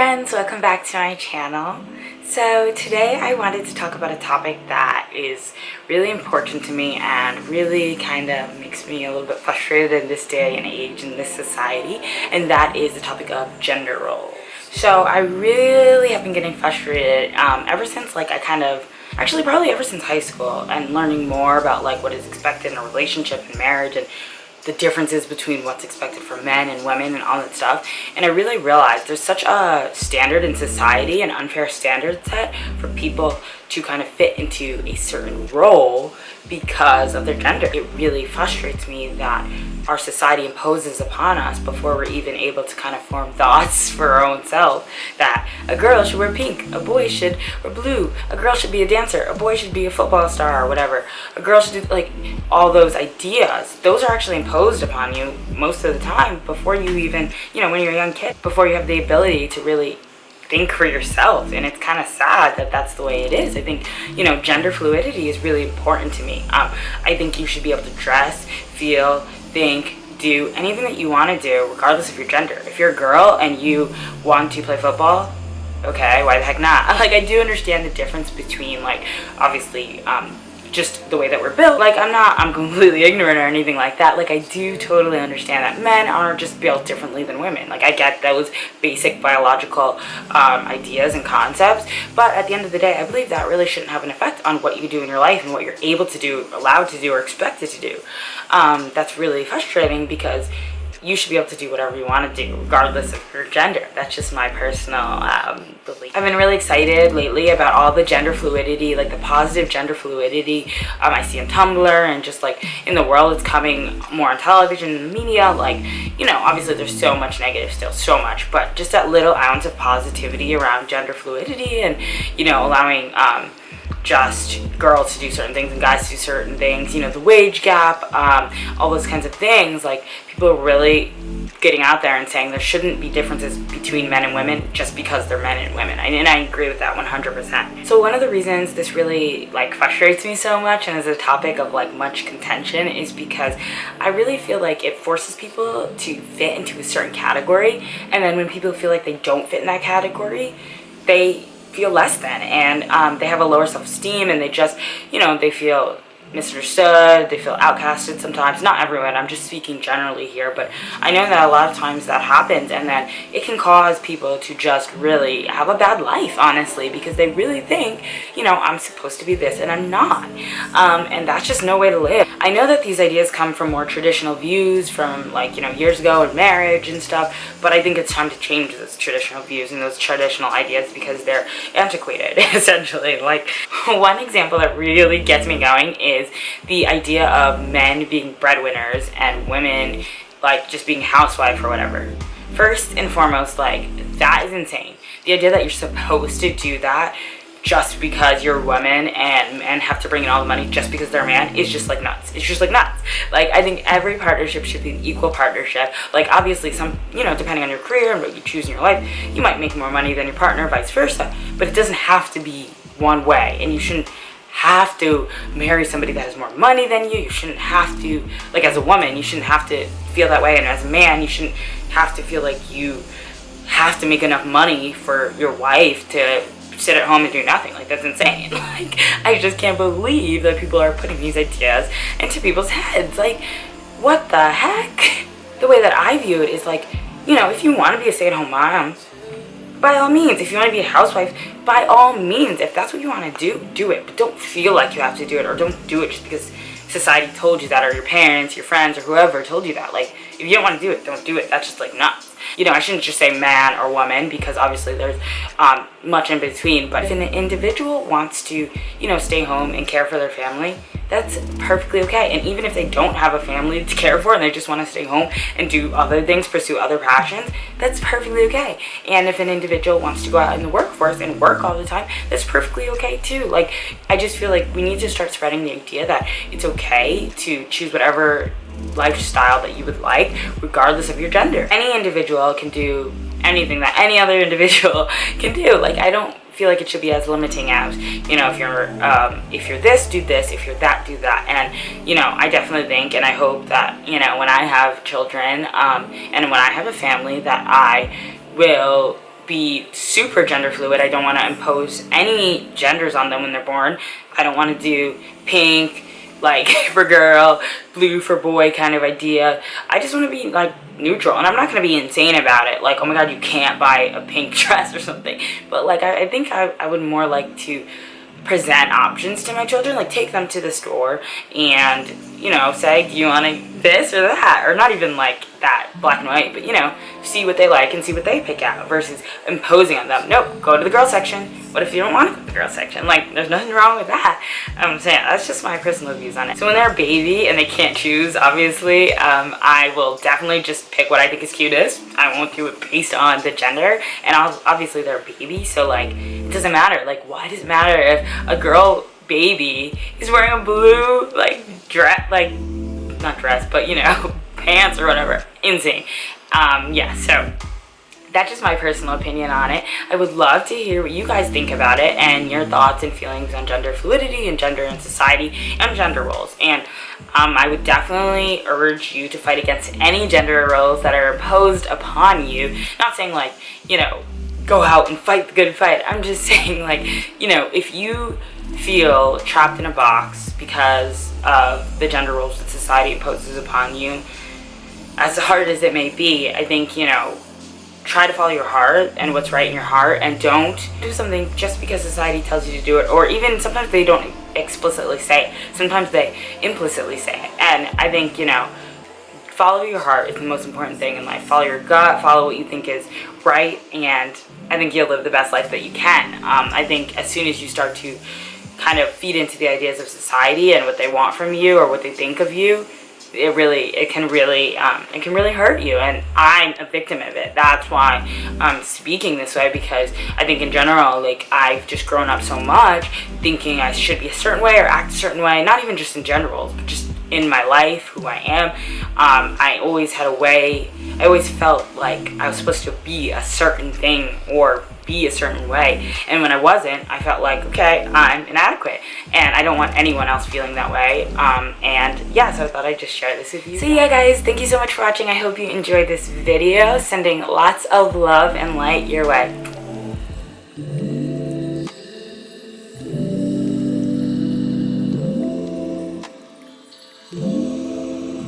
friends, welcome back to my channel. So today I wanted to talk about a topic that is really important to me and really kind of makes me a little bit frustrated in this day and age in this society, and that is the topic of gender roles. So I really have been getting frustrated ever since probably ever since high school, and learning more about what is expected in a relationship and marriage, and the differences between what's expected for men and women and all that stuff. And I really realized there's such a standard in society, an unfair standard set for people to kind of fit into a certain role because of their gender. It really frustrates me that our society imposes upon us, before we're even able to kind of form thoughts for our own self, that a girl should wear pink, a boy should wear blue, a girl should be a dancer, a boy should be a football star or whatever, a girl should do all those ideas. Those are actually imposed upon you most of the time before you even, when you're a young kid, before you have the ability to really think for yourself. And it's kind of sad that that's the way it is. I think, gender fluidity is really important to me. I think you should be able to dress, feel, think, do anything that you want to do regardless of your gender. If you're a girl and you want to play football, okay, why the heck not? I do understand the difference between obviously just the way that we're built. I'm completely ignorant or anything like that. I do totally understand that men are just built differently than women. I get those basic biological ideas and concepts, but at the end of the day, I believe that really shouldn't have an effect on what you do in your life and what you're able to do, allowed to do, or expected to do. That's really frustrating, because you should be able to do whatever you want to do regardless of your gender. That's just my personal belief. I've been really excited lately about all the gender fluidity, the positive gender fluidity I see on Tumblr, and just in the world. It's coming more on television and media. Obviously there's so much negative still, so much, but just that little ounce of positivity around gender fluidity, and allowing just girls to do certain things and guys to do certain things, the wage gap, all those kinds of things. People are really getting out there and saying there shouldn't be differences between men and women just because they're men and women. And I agree with that 100%. So one of the reasons this really frustrates me so much and is a topic of much contention is because I really feel it forces people to fit into a certain category, and then when people feel they don't fit in that category, they feel less than, and they have a lower self-esteem, and they just, they feel misunderstood, they feel outcasted sometimes. Not everyone, I'm just speaking generally here, but I know that a lot of times that happens, and then it can cause people to just really have a bad life, honestly, because they really think, I'm supposed to be this and I'm not, and that's just no way to live. I know that these ideas come from more traditional views from years ago in marriage and stuff, but I think it's time to change those traditional views and those traditional ideas because they're antiquated, essentially. One example that really gets me going is the idea of men being breadwinners and women just being housewife or whatever. First and foremost, that is insane. The idea that you're supposed to do that just because you're a woman, and men have to bring in all the money just because they're a man, is just nuts. It's just nuts. I think every partnership should be an equal partnership. Obviously some, depending on your career and what you choose in your life, you might make more money than your partner, vice versa, but it doesn't have to be one way, and you shouldn't have to marry somebody that has more money than you. You shouldn't have to, as a woman, you shouldn't have to feel that way, and as a man, you shouldn't have to feel you have to make enough money for your wife to sit at home and do nothing. That's insane. I just can't believe that people are putting these ideas into people's heads. What the heck? The way that I view it is if you want to be a stay-at-home mom, by all means. If you want to be a housewife, by all means. If that's what you want to do it. But don't feel like you have to do it, or don't do it just because society told you that, or your parents, your friends, or whoever told you that. If you don't want to do it, don't do it. That's just nuts. I shouldn't just say man or woman, because obviously there's much in between. But if an individual wants to, stay home and care for their family, that's perfectly okay. And even if they don't have a family to care for and they just want to stay home and do other things, pursue other passions, that's perfectly okay. And if an individual wants to go out in the workforce and work all the time, that's perfectly okay too. I just feel we need to start spreading the idea that it's okay to choose whatever lifestyle that you would like, regardless of your gender. Any individual can do anything that any other individual can do. I don't feel it should be as limiting as, if you're this, do this, if you're that, do that. And I definitely think, and I hope that when I have children and when I have a family, that I will be super gender fluid. I don't want to impose any genders on them when they're born. I don't want to do pink, like, for girl, blue for boy kind of idea. I just want to be, like, neutral, and I'm not going to be insane about it, like, oh my god, you can't buy a pink dress or something. But, like, I think I would more like to present options to my children, like take them to the store and, you know, say, do you want this or that, or not even like that black and white, but, you know, see what they like and see what they pick out versus imposing on them. Nope, go to the girl section. What if you don't want to go to the girl section? Like, there's nothing wrong with that. I'm saying that's just my personal views on it. So when they're a baby and they can't choose, obviously, I will definitely just pick what I think is cutest. I won't do it based on the gender, and obviously they're a baby, so like it doesn't matter. Like, why does it matter if a girl baby is wearing a blue like dress, like not dress, but you know, pants or whatever? Insane. Yeah, so that's just my personal opinion on it. I would love to hear what you guys think about it and your thoughts and feelings on gender fluidity and gender in society and gender roles. And I would definitely urge you to fight against any gender roles that are imposed upon you. Not saying like, you know, go out and fight the good fight. I'm just saying, like, you know, if you feel trapped in a box because of the gender roles that society imposes upon you, as hard as it may be, I think, you know, try to follow your heart and what's right in your heart, and don't do something just because society tells you to do it, or even sometimes they don't explicitly say it. Sometimes they implicitly say it. And I think, you know, follow your heart is the most important thing in life. Follow your gut, follow what you think is right, and I think you'll live the best life that you can. I think as soon as you start to kind of feed into the ideas of society and what they want from you or what they think of you, it can really hurt you, and I'm a victim of it. That's why I'm speaking this way, because I think in general, like, I've just grown up so much thinking I should be a certain way or act a certain way, not even just in general, but just in my life, who I am. I always had a way, I always felt like I was supposed to be a certain thing or be a certain way, and when I wasn't, I felt like, okay, I'm inadequate, and I don't want anyone else feeling that way. And yeah, so I thought I'd just share this with you. So yeah, guys, thank you so much for watching. I hope you enjoyed this video. Sending lots of love and light your way.